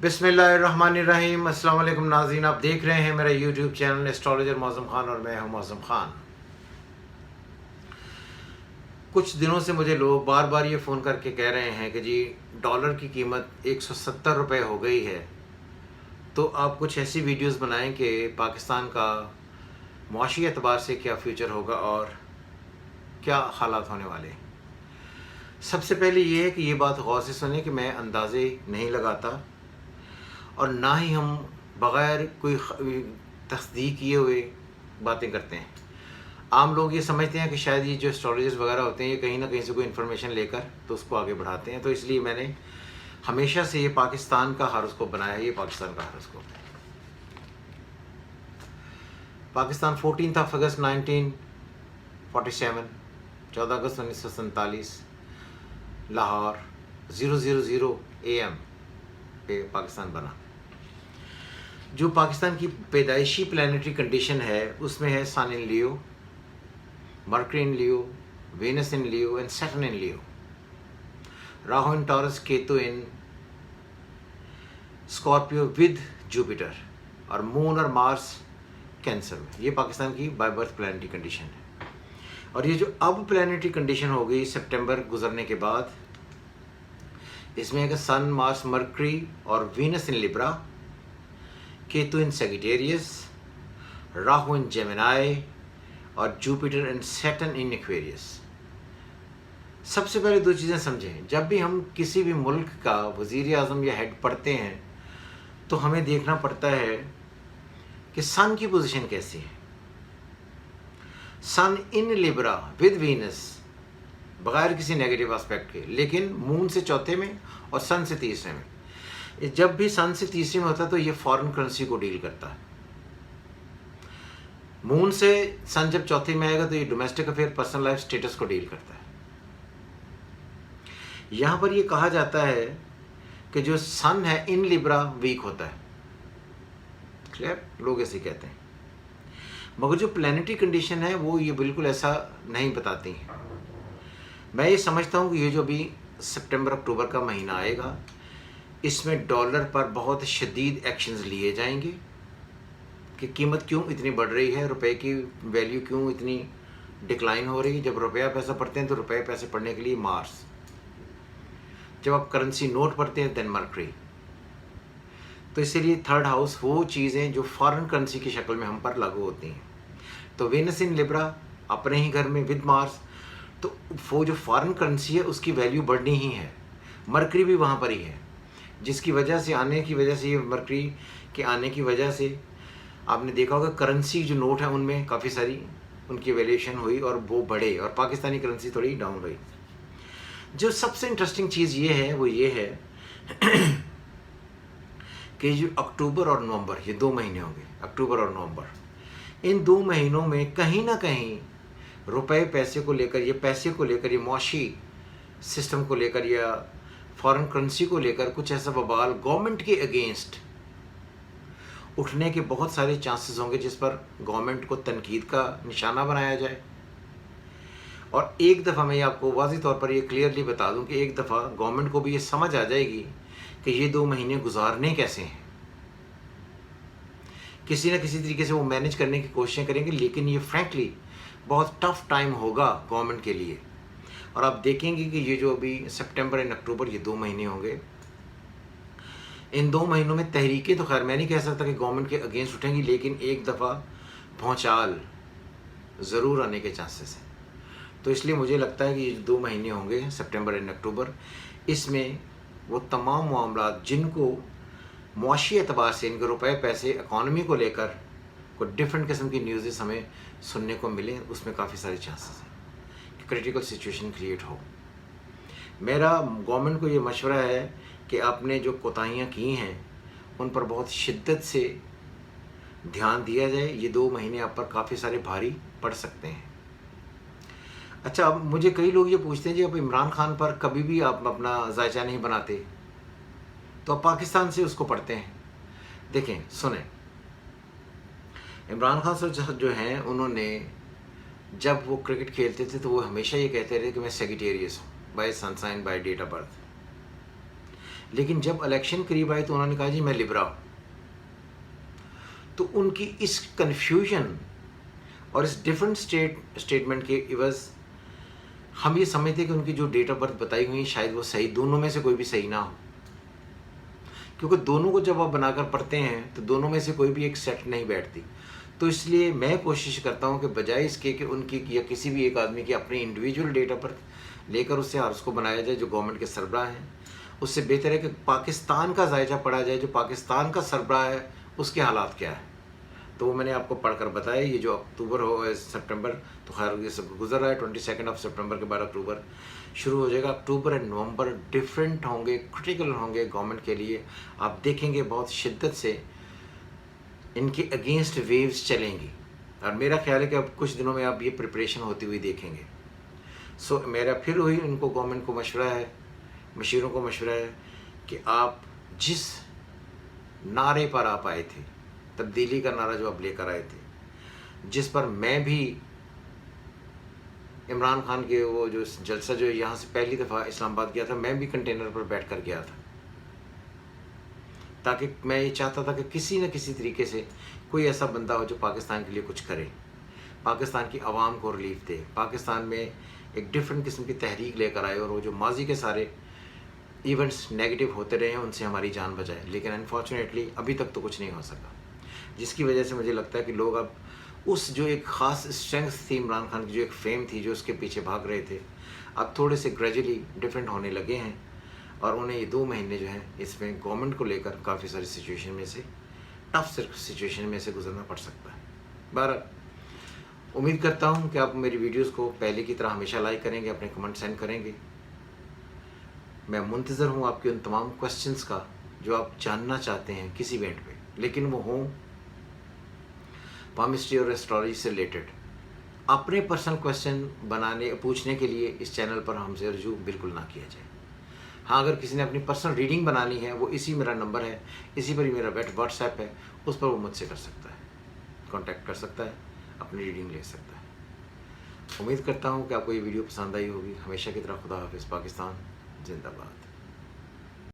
बिस्मिल्लाहिर्रहमानिर्रहीम। अस्सलाम वालेकुम नाज़रीन, आप देख रहे हैं मेरा YouTube channel astrologer Mauzam Khan और मैं हूं मौज़म ख़ान। कुछ दिनों से मुझे लोग बार बार ये फ़ोन करके कह रहे हैं कि जी डॉलर की कीमत 170 रुपये हो गई है, तो आप कुछ ऐसी वीडियोस बनाएं कि पाकिस्तान का मुआशी एतबार से क्या फ्यूचर होगा और क्या हालात होने वाले हैं। सबसे पहले ये है कि ये बात गौर से सुने कि मैं अंदाज़े नहीं लगाता और ना ही हम बग़ैर कोई तस्दीक किए हुए बातें करते हैं। आम लोग ये समझते हैं कि शायद ये जो एस्ट्रोलॉजर्स वगैरह होते हैं ये कहीं ना कहीं से कोई इन्फॉर्मेशन लेकर तो उसको आगे बढ़ाते हैं, तो इसलिए मैंने हमेशा से ये पाकिस्तान का हॉरोस्कोप बनाया है। ये पाकिस्तान का हॉरोस्कोप है। पाकिस्तान 14 अगस्त 1947, 14 अगस्त 1947 लाहौर 000 AM पे पाकिस्तान बना। जो पाकिस्तान की पैदाइशी प्लानिटरी कंडीशन है उसमें है sun in Leo, Mercury in Leo, Venus in Leo and Saturn in Leo, Rahu in Taurus, Ketu in Scorpio with Jupiter और मून और मार्स कैंसर में। ये पाकिस्तान की बाय बर्थ प्लानिटरी कंडीशन है। और ये जो अब प्लानिटरी कंडीशन हो गई सितंबर गुजरने के बाद, इसमें है कि सन, मार्स, मर्करी और वीनस इन लिब्रा, केतु इन सेजिटेरियस, राहु इन जेमिनाई और Jupiter and Saturn in Aquarius. सबसे पहले दो चीज़ें समझें। जब भी हम किसी भी मुल्क का वज़ीर आज़म या हेड पढ़ते हैं तो हमें देखना पड़ता है कि सन की पोजीशन कैसी है। Sun in Libra with Venus, बगैर किसी नेगेटिव एस्पेक्ट के, लेकिन मून से चौथे में और सन से तीसरे में। जब भी सन से तीसरे में होता है तो ये फॉरेन करेंसी को डील करता है। मून से सन जब चौथे में आएगा तो ये domestic affair, personal life status को डील करता है। यहां पर ये कहा जाता है कि जो सन है इन लिब्रा वीक होता है। क्लियर? लोग ऐसे कहते हैं, मगर जो प्लानिटरी कंडीशन है वो ये बिल्कुल ऐसा नहीं बताती हैं। मैं ये समझता हूँ कि ये जो भी सितंबर अक्टूबर का महीना आएगा इसमें डॉलर पर बहुत शदीद एक्शंस लिए जाएंगे कि कीमत क्यों इतनी बढ़ रही है, रुपए की वैल्यू क्यों इतनी डिक्लाइन हो रही है। जब रुपया पैसा पढ़ते हैं तो रुपये पैसे पढ़ने के लिए मार्स, जब आप करेंसी नोट पढ़ते हैं देन मर्करी। तो इसीलिए थर्ड हाउस वो चीज़ें जो फॉरेन करेंसी की शक्ल में हम पर लागू होती हैं। तो वेनस इन लिब्रा अपने ही घर में विद मार्स, तो वो जो फॉरेन करेंसी है उसकी वैल्यू बढ़नी ही है। मर्करी भी वहाँ पर ही है, जिसकी वजह से ये मर्करी के आने की वजह से आपने देखा होगा करेंसी जो नोट है उनमें काफ़ी सारी उनकी वैल्यूएशन हुई और वो बढ़े और पाकिस्तानी करेंसी थोड़ी डाउन हुई। जो सबसे इंटरेस्टिंग चीज़ ये है वो ये है कि जो अक्टूबर और नवंबर, ये 2 महीने होंगे, अक्टूबर और नवंबर, इन 2 महीनों में कहीं ना कहीं रुपए पैसे को लेकर, ये मुआशी सिस्टम को लेकर या फॉरेन करेंसी को लेकर कुछ ऐसा बवाल गवर्नमेंट के अगेंस्ट उठने के बहुत सारे चांसेस होंगे जिस पर गवर्नमेंट को तनकीद का निशाना बनाया जाए। और एक दफ़ा मैं आपको वाज़ी तौर पर ये क्लियरली बता दूं कि एक दफ़ा गवर्नमेंट को भी ये समझ आ जाएगी कि ये 2 महीने गुजारने कैसे हैं। किसी न किसी तरीके से वो मैनेज करने की कोशिशें करेंगे, लेकिन ये फ्रैंकली बहुत टफ टाइम होगा गवर्नमेंट के लिए। और आप देखेंगे कि ये जो अभी सितंबर एंड अक्टूबर, ये 2 महीने होंगे, इन 2 महीनों में तहरीकें तो खैर मैं नहीं कह सकता कि गवर्नमेंट के अगेंस्ट उठेंगी, लेकिन एक दफ़ा भौचाल ज़रूर आने के चांसेस हैं। तो इसलिए मुझे लगता है कि ये 2 महीने होंगे सितंबर एंड अक्टूबर, इसमें वो तमाम मामला जिनको मुआशी एतबार से, इनके रुपए पैसे, इकॉनमी को लेकर कोई डिफरेंट किस्म की न्यूज़ हमें सुनने को मिले, उसमें काफ़ी सारे चांसेस हैं कि क्रिटिकल सिचुएशन क्रिएट हो। मेरा गवर्नमेंट को ये मशवरा है कि आपने जो कोताहियाँ की हैं उन पर बहुत शिद्दत से ध्यान दिया जाए। ये 2 महीने आप पर काफ़ी सारे भारी पड़ सकते हैं। अच्छा, अब मुझे कई लोग ये पूछते हैं जी अब इमरान खान पर कभी भी आप अपना जायचा नहीं बनाते, तो आप पाकिस्तान से उसको पढ़ते हैं। देखें, सुने, इमरान खान साहब जो हैं उन्होंने जब वो क्रिकेट खेलते थे तो वो हमेशा ये कहते रहे कि मैं सेजिटेरियस हूँ, by sun sign, by date of birth. लेकिन जब इलेक्शन करीब आए तो उन्होंने कहा जी मैं लिबरा हूँ। तो उनकी इस कन्फ्यूजन और इस डिफरेंट स्टेटमेंट के इवज़ हम ये समझते कि उनकी जो डेट ऑफ बर्थ बताई हुई शायद वो सही, दोनों में से कोई भी सही ना हो, क्योंकि दोनों को जब आप बनाकर पढ़ते हैं तो दोनों में से कोई भी एक सेट नहीं बैठती। तो इसलिए मैं कोशिश करता हूँ कि बजाय इसके कि उनकी या किसी भी एक आदमी की अपनी इंडिविजुअल डेट ऑफ बर्थ लेकर उससे और उसको बनाया जाए जो गवर्नमेंट के सरबराह हैं, उससे बेहतर है कि पाकिस्तान का जायजा पढ़ा जाए, जो पाकिस्तान का सरबराह है उसके हालात क्या है। तो वो मैंने आपको पढ़कर बताया। ये जो अक्टूबर हो सितंबर तो खैर ये सब गुजर रहा है, 22 सितंबर के बाद अक्टूबर शुरू हो जाएगा। अक्टूबर एंड नवंबर डिफरेंट होंगे, क्रिटिकल होंगे गवर्नमेंट के लिए। आप देखेंगे बहुत शिद्दत से इनके अगेंस्ट वेव्स चलेंगी, और मेरा ख्याल है कि अब कुछ दिनों में आप ये प्रिपरेशन होती हुई देखेंगे। सो मेरा फिर वही उनको गवर्नमेंट को मशवरा है, मशीरों को मशवरा है कि आप जिस नारे पर आप आए थे, तब्दीली का नारा जो आप लेकर आए थे, जिस पर मैं भी इमरान खान के वो जो जलसा जो यहाँ से पहली दफ़ा इस्लामाबाद गया था, मैं भी कंटेनर पर बैठ कर गया था, ताकि मैं ये चाहता था कि किसी न किसी तरीके से कोई ऐसा बंदा हो जो पाकिस्तान के लिए कुछ करे, पाकिस्तान की आवाम को रिलीफ दे, पाकिस्तान में एक डिफरेंट किस्म की तहरीक लेकर आए और वो जो माजी के सारे इवेंट्स नेगेटिव होते रहे हैं उनसे हमारी जान बचाए। लेकिन अनफॉर्चुनेटली अभी तक तो कुछ नहीं हो सका, जिसकी वजह से मुझे लगता है कि लोग अब उस जो एक ख़ास स्ट्रेंथ थी इमरान खान की, जो एक फेम थी जो उसके पीछे भाग रहे थे, अब थोड़े से ग्रेजुअली डिफरेंट होने लगे हैं। और उन्हें ये 2 महीने जो हैं इसमें गवर्नमेंट को लेकर काफ़ी सारी सिचुएशन में से, टफ सिचुएशन में से गुजरना पड़ सकता है। बहरहाल उम्मीद करता हूँ कि आप मेरी वीडियोस को पहले की तरह हमेशा लाइक करेंगे, अपने कमेंट सेंड करेंगे। मैं मुंतज़र हूँ आपके उन तमाम क्वेश्चंस का जो आप जानना चाहते हैं किसी इवेंट पे, लेकिन वो हों पामिस्ट्री और एस्ट्रोलॉजी से रिलेटेड। अपने पर्सनल क्वेश्चन पूछने के लिए इस चैनल पर हमसे रजू बिल्कुल ना किया जाए। हाँ, अगर किसी ने अपनी पर्सनल रीडिंग बनानी है, वो इसी मेरा नंबर है, इसी पर ही मेरा व्हाट्सएप है, उस पर वो मुझसे कर सकता है, कांटेक्ट कर सकता है, अपनी रीडिंग ले सकता है। उम्मीद करता हूँ कि आपको ये वीडियो पसंद आई होगी। हमेशा की तरह खुदा हाफिज़। पाकिस्तान जिंदाबाद।